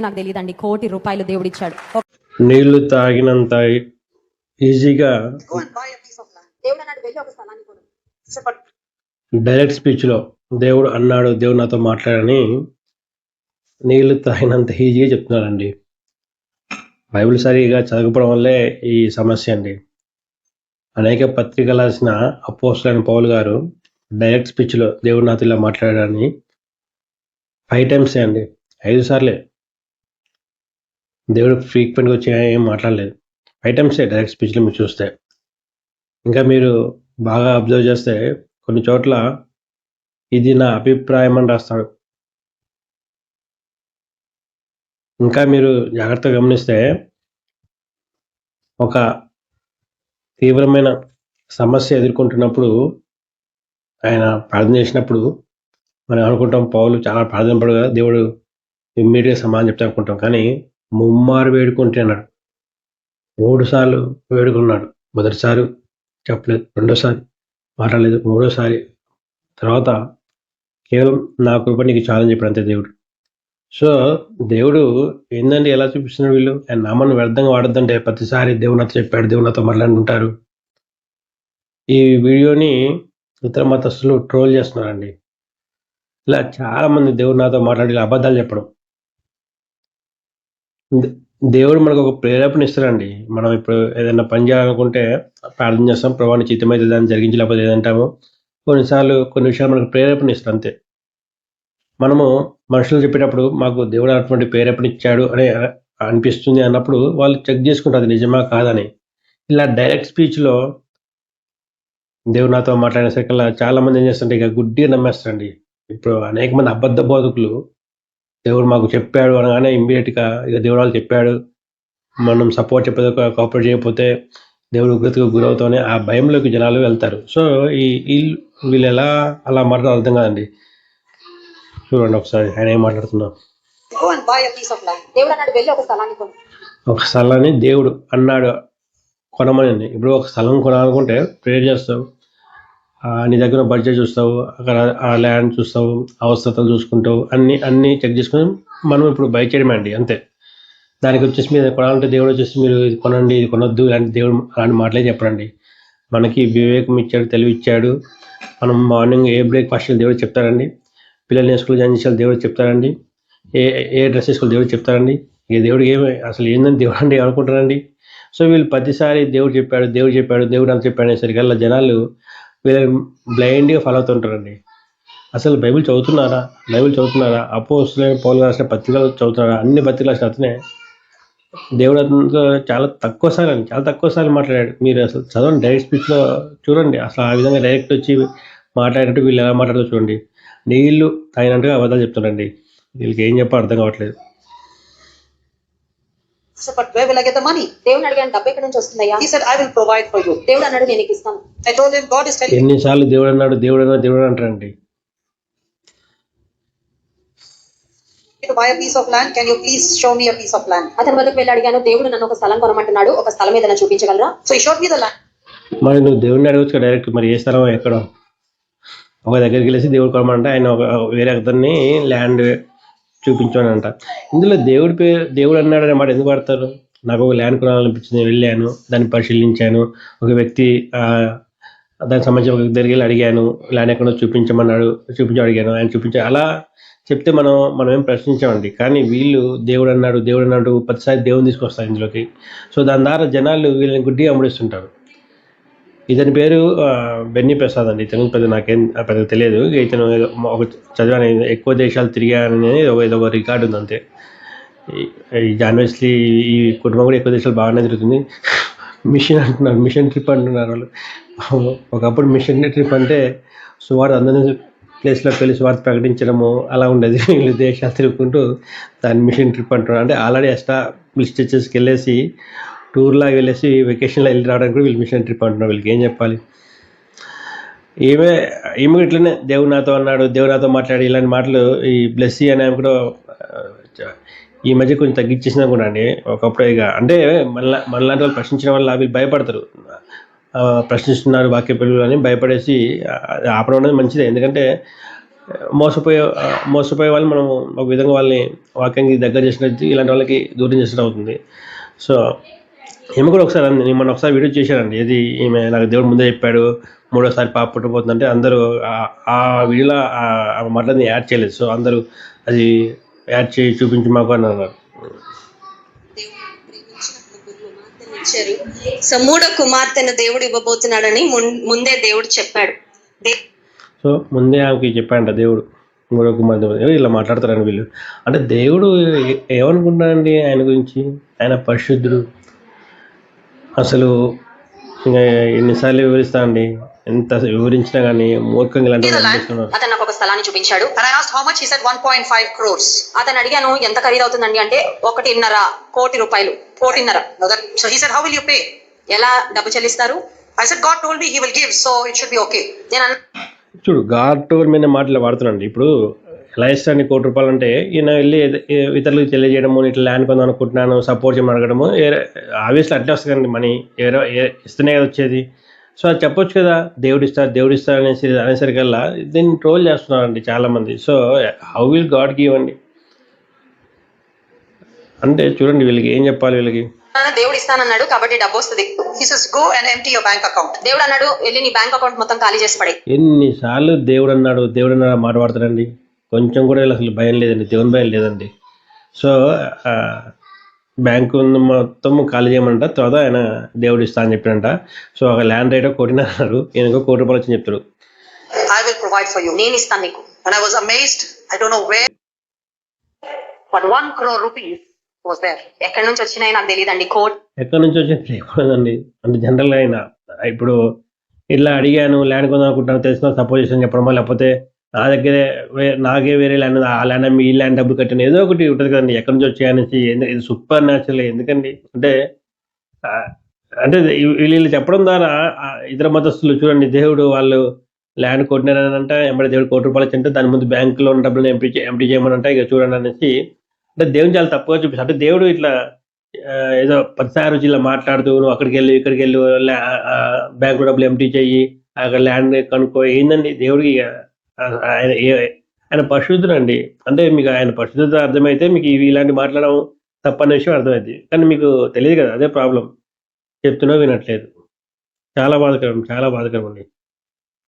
నాకు తెలియదండి. ₹1,00,00,000 దేవుడిచ్చాడు. నీళ్లు తాగినంత ఈజీగా దేవుడు అన్నాడు వెళ్ళి ఒక స్థలాన్ని కొను. డైరెక్ట్ స్పీచ్లో దేవుడు అన్నాడు, దేవుడు నాతో మాట్లాడని నీళ్లు తాగినంత ఈజీగా చెప్తున్నారండి. బైబిల్ సరిగా చదవకపోవడం వల్లే ఈ సమస్య అండి. అనేక పత్రికలు రాసిన అపోస్తలుడైన పౌలు గారు డైరెక్ట్ స్పీచ్లో దేవుడు నాతో ఇలా మాట్లాడాడని 5 times అండి, 5 సార్లే. దేవుడు ఫ్రీక్వెంట్గా వచ్చి ఏం మాట్లాడలేదు. 5 times డైరెక్ట్ స్పీచ్లో మీరు చూస్తే. ఇంకా మీరు బాగా అబ్జర్వ్ చేస్తే కొన్ని చోట్ల ఇది నా అభిప్రాయం అని రాస్తాడు. ఇంకా మీరు జాగ్రత్తగా గమనిస్తే ఒక తీవ్రమైన సమస్య ఎదుర్కొంటున్నప్పుడు ఆయన ప్రార్థన చేసినప్పుడు మనం అనుకుంటాం పౌలు చాలా ప్రార్థన పడు కదా, దేవుడు ఇమ్మీడియట్గా సమాధానం చెప్తా అనుకుంటాం. కానీ ముమ్మారు వేడుకుంటే అన్నాడు. 3 సార్లు వేడుకున్నాడు. మొదటిసారి చెప్పలేదు, రెండోసారి మాట్లాడలేదు, మూడోసారి తర్వాత కేవలం నా కృప నీకు చాలని చెప్పాడు అంతే దేవుడు. సో దేవుడు ఏందండి ఎలా చూపిస్తున్నాడు, వీళ్ళు ఆయన నామాన్ని వ్యర్థంగా వాడద్దంటే ప్రతిసారి దేవుడు నాతో చెప్పాడు, దేవుడు నాతో మాట్లాడుతుంటారు. ఈ వీడియోని ఇతర మతస్థులు ట్రోల్ చేస్తున్నారండి. ఇలా చాలా మంది దేవుడు నాతో మాట్లాడి అబద్ధాలు చెప్పడం. దేవుడు మనకు ఒక ప్రేరేపణ ఇస్తారండి. మనం ఇప్పుడు ఏదైనా పని చేయాలనుకుంటే ప్రార్థన చేస్తాం, ప్రభావం చిత్తమైతే దాన్ని జరిగించి, లేకపోతే ఏదంటాము. కొన్నిసార్లు కొన్ని విషయాలు మనకు ప్రేరేపణ ఇస్తారు అంతే. మనము మనుషులు చెప్పేటప్పుడు మాకు దేవుడు అటువంటి ప్రేరేపణ ఇచ్చాడు అని అనిపిస్తుంది అన్నప్పుడు వాళ్ళు చెక్ చేసుకుంటారు అది నిజమా కాదని. ఇలా డైరెక్ట్ స్పీచ్లో దేవుడు నాతో మాట్లాడిన సరికల్లా చాలా మంది ఏం చేస్తుంటే ఇక గుడ్డిగా నమ్మేస్తారండి. ఇప్పుడు అనేక మంది అబద్ధ బోధకులు దేవుడు మాకు చెప్పాడు అనగానే ఇమ్మీడియట్గా ఇక దేవుడు వాళ్ళు చెప్పాడు, మనం సపోర్ట్ చెప్పేది కోఆపరేట్ చేయకపోతే దేవుడు ఉగ్రతకు గురవుతామని ఆ భయంలోకి జనాలు వెళ్తారు. సో వీళ్ళు ఎలా అలా మాట్లాడాలి అర్థం కాదండి. చూడండి ఒకసారి ఆయన ఏం మాట్లాడుతున్నాం. ఒక స్థలాన్ని దేవుడు అన్నాడు కొనమని. ఇప్పుడు ఒక స్థలం కొనాలనుకుంటే ప్రేయర్ చేస్తావు, నీ దగ్గర బడ్జెట్ చూస్తావు, అక్కడ ఆ ల్యాండ్ చూస్తావు, అవసరతలు చూసుకుంటావు, అన్నీ చెక్ చేసుకుని మనం ఇప్పుడు బై చేయడమే అండి అంతే. దానికి వచ్చేసి మీరు కొనాలంటే దేవుడు వచ్చేసి మీరు ఇది కొనండి, ఇది కొనొద్దు, ఇలాంటి దేవుడు అలాంటి మాటలే చెప్పడండి. మనకి వివేకం ఇచ్చాడు, తెలివి ఇచ్చాడు. మనం మార్నింగ్ ఏ బ్రేక్ఫాస్ట్ దేవుడు చెప్తారండి, పిల్లల్ని స్కూల్ జాయిన్ చేసేది దేవుడు చెప్తారండి, ఏ డ్రెస్ వేసుకోవాలి దేవుడు చెప్తారండి. ఇక దేవుడికి అసలు ఏందని దేవుడు అంటే అనుకుంటారండి. సో వీళ్ళు ప్రతిసారి దేవుడు చెప్పాడు, దేవుడు చెప్పాడు, దేవుడు అని చెప్పాడు అనేసరికల్లా జనాలు వీళ్ళు బ్లైండ్గా ఫాలో అవుతుంటారండి. అసలు బైబిల్ చదువుతున్నారా? అపోస్తలుడైన పౌలు రాసిన పత్రికలు చదువుతున్నారా? అన్ని పత్రికలు రాసిన అతనే దేవుడు అతనితో చాలా తక్కువ సార్లు మాట్లాడాడు. మీరు అసలు చదవండి, డైరెక్ట్ స్పీచ్లో చూడండి. అసలు ఆ విధంగా డైరెక్ట్ వచ్చి మాట్లాడినట్టు వీళ్ళు ఎలా మాట్లాడుతూ చూడండి. నీళ్లు తాగినట్టుగా అబద్ధాలు చెప్తున్నారండి. వీళ్ళకి ఏం చెప్పాలో అర్థం కావట్లేదు. So, but where will I get the money? దేవుని అడిగాను, డబ్బు ఎక్కడి నుంచి వస్తుందయ్యా? He said, I will provide for you. దేవుడు అన్నాడు నేను నీకు ఇస్తాను. I told him, God is telling me. ఎన్నిసార్లు దేవుడు అన్నాడు అంటారండి. To buy a piece of land, can you please show me a piece of land? అతని వద్దకు వెళ్ళి అడిగాను, దేవుడు నన్ను ఒక స్థలం కొనమంటున్నాడు, ఒక స్థలం ఏదైనా చూపించగలరా? So he showed me the land. మరి నువ్వు దేవుడిని అడగచ్చు డైరెక్ట్, మరి ఏ స్థలం ఎక్కడో. ఒక దగ్గరికి వెళ్ళేసి దేవుడు కొనమంటే ఆయన వేరే అతన్ని ల్యాండ్ చూపించమని అంట. ఇందులో దేవుడు అన్నాడు అనే మాట ఎందుకు వాడతారు? నాకు ఒక ల్యాండ్ కొనాలనిపించింది, వెళ్ళాను, దాన్ని పరిశీలించాను, ఒక వ్యక్తి దానికి సంబంధించిన ఒక దగ్గరికి వెళ్ళి అడిగాను, ల్యాండ్ ఎక్కడో చూపించమన్నాడు, అడిగాను, ఆయన చూపించాడు. అలా చెప్తే మనం ఏం ప్రశ్నించామండి. కానీ వీళ్ళు దేవుడు అన్నాడు ప్రతిసారి దేవుని తీసుకొస్తారు ఇందులోకి. సో దాని ద్వారా జనాలు వీళ్ళని గుడ్డిగా అమ్ముడిస్తుంటారు. ఇతని పేరు బెన్నీ ప్రసాద్ అండి. ఇతను నాకేం పెద్దగా తెలియదు. ఇతను ఒక చదివాను, ఎక్కువ దేశాలు తిరిగానని ఏదో ఒక రికార్డు ఉంది అంతే. ఈ జాన్వెస్లీ ఈ కుటుంబం కూడా ఎక్కువ దేశాలు బాగానే తిరుగుతుంది. మిషన్ ట్రిప్ అంటున్నారు వాళ్ళు. ఒకప్పుడు మిషన్ ట్రిప్ అంటే సువార్త అందరి ప్లేస్లోకి వెళ్ళి సువార్త ప్రకటించడము అలా ఉండేది. వీళ్ళు దేశాలు తిరుగుకుంటూ దాన్ని మిషన్ ట్రిప్ అంటున్నారు. అంటే ఆల్రెడీ ఎస్టాబ్లిష్ చర్చెస్కి వెళ్ళేసి టూర్లాగా వెళ్ళేసి వెకేషన్లో వెళ్ళి రావడానికి కూడా వీళ్ళు మిషన్ ట్రిప్ అంటున్నారు. వీళ్ళకి ఏం చెప్పాలి? ఈమె ఇట్లనే దేవుడు నాతో అన్నాడు, దేవుడు నాతో మాట్లాడి ఇలాంటి మాటలు ఈ బ్లెస్సీ అనే ఆమె కూడా ఈ మధ్య కొంచెం తగ్గించేసినా కూడా అండి. ఒకప్పుడు ఇక అంటే మనలాంటి వాళ్ళు ప్రశ్నించిన వాళ్ళు వీళ్ళు భయపడతారు. ప్రశ్నిస్తున్నారు వాక్య పిల్లలు అని భయపడేసి ఆపడం అనేది మంచిదే. ఎందుకంటే మోసపోయే వాళ్ళు మనం ఒక విధంగా వాళ్ళని వాక్యానికి దగ్గర చేసినట్టు, ఇలాంటి వాళ్ళకి దూరం చేసినట్టు అవుతుంది. సో ఈమె కూడా ఒకసారి అంది, నేను మొన్న ఒకసారి వీడియో చేశానండి. ఏది ఈమె నాకు దేవుడు ముందే చెప్పాడు మూడోసారి పాప పుట్టబోతుందంటే అందరూ ఆ వీడియోలో ఆ మాటని యాడ్ చేయలేదు. సో అందరూ అది యాడ్ చేయి చూపించి మాకు అని అన్నారు. ఇచ్చారు. సో మూడో కుమార్తెను దేవుడు ఇవ్వబోతున్నాడని ముందే దేవుడు చెప్పాడు. సో ముందే ఆమెకి చెప్పాడంట దేవుడు, మూడో కుమార్తె ఇలా మాట్లాడతారని వీళ్ళు. అంటే దేవుడు ఏమనుకుంటాడండి ఆయన గురించి? ఆయన పరిశుద్ధుడు. అసలు ఇంకా ఎన్నిసార్లు వివరిస్తా అండి, ఎంత వివరించినా కానీ మూర్ఖంగా ఇలాంటి వాళ్ళు అనిపిస్తున్నారు. అతను నాకు ఒక స్థలాన్ని చూపించాడు. And I asked how much, he said 1.5 crores. అతను అడిగాను ఎంత ఖరీదవుతుందండి అంటే 1.5 కోటి రూపాయలు. 1.5. So he said, how will you pay? ఎలా డబ్బు చెల్లిస్తారు? I said, God told me he will give, so it should be okay. నేను చూడు, గాడ్ టోర్ మీద మాటలు వాడుతున్నాండి. ఇప్పుడు ఎలా ఇస్తాను 1 కోటి రూపాయలు అంటే, ఈయన వెళ్ళి ఇతరులకు తెలియజేయడము, ఇట్లా ల్యాండ్ కొందాం అనుకుంటున్నాను సపోర్ట్ చేయమని అడగడము, ఆబ్వియస్లీ అట్లే వస్తుంది కదండి మనీ, ఇస్తేనే కదా వచ్చేది. సో అది చెప్పొచ్చు కదా, దేవుడు ఇస్తారు అనేసరికల్లా దీన్ని ట్రోల్ చేస్తున్నారండి చాలామంది. So how will God give అండి అంటే చూడండి, వీళ్ళకి ఏం చెప్పాలి? వీళ్ళకి దేవుడు ఇస్తానన్నాడు కాబట్టి డబ్బు వస్తుంది. He says, go and empty your bank account. దేవుడు అన్నాడు వెళ్ళి నీ బ్యాంక్ అకౌంట్ మొత్తం ఖాళీ చేసి పడే. ఎన్నిసార్లు దేవుడు అన్నాడు మాట వాడతాడండి. కొంచెం కూడా అసలు భయం లేదండి, దేవుని భయం లేదండి. సో బ్యాంకు మొత్తం ఖాళీ చేయమంట, తర్వాత ఆయన దేవుడు ఇస్తా అని చెప్పాడంట. సో ఒక ల్యాండ్ రేట్ 1 కోటి అన్నారు, ఈయన 1 కోటి రూపాయలు వచ్చి చెప్తాడు. I will provide for you. నేను ఇస్తాను నీకు. And I was amazed. I don't know where, but 1 crore rupees was there. ఎక్కడి నుంచి వచ్చినాయి నాకు తెలియదండి. కోట్ ఎక్కడి నుంచి వచ్చింది లేకూడదండి. అంటే జనరల్గా అయినా ఇప్పుడు ఇట్లా అడిగాను ల్యాండ్ కొందాం అనుకుంటాను, తెలిసిన సపోజ్ చేసాను చెప్పడమో, లేకపోతే నా దగ్గరే నాకే వేరే ల్యాండ్, ఆ ల్యాండ్ మీ ల్యాండ్ డబ్బులు కట్టాను, ఏదో ఒకటి ఉంటుంది కదండి. ఎక్కడి నుంచి వచ్చాయనేసి ఇది సూపర్ న్యాచురల్. ఎందుకండి అంటే అంటే వీళ్ళు చెప్పడం ద్వారా ఇతర మతస్థులు చూడండి, దేవుడు వాళ్ళు ల్యాండ్ కొట్టినారనంట, ఎంబడి దేవుడు 1 కోటి రూపాయలు ఇచ్చింటే దాని ముందు బ్యాంకులో ఉన్న డబ్బులను ఎంటీ చేయమనంట. ఇక చూడండి అనేసి అంటే దేవుని చాలా తప్పుగా చూపిస్తాడు. అంటే దేవుడు ఇట్లా ఏదో 10 రోజు ఇలా మాట్లాడుతూ నువ్వు అక్కడికి వెళ్ళి ఇక్కడికి వెళ్ళి బ్యాంకులో డబ్బులు ఎంటీ చెయ్యి, అక్కడ ల్యాండ్ కనుక్కో, ఏందండి దేవుడికి? ఆయన పరిశుద్ధుడు అండి. అంటే మీకు ఆయన పరిశుద్ధత అర్థమైతే మీకు ఇలాంటి మాట్లాడడం తప్పన్న విషయం అర్థమైంది. కానీ మీకు తెలియదు కదా, అదే ప్రాబ్లం. చెప్తున్నా వినట్లేదు. చాలా బాధకరం అండి.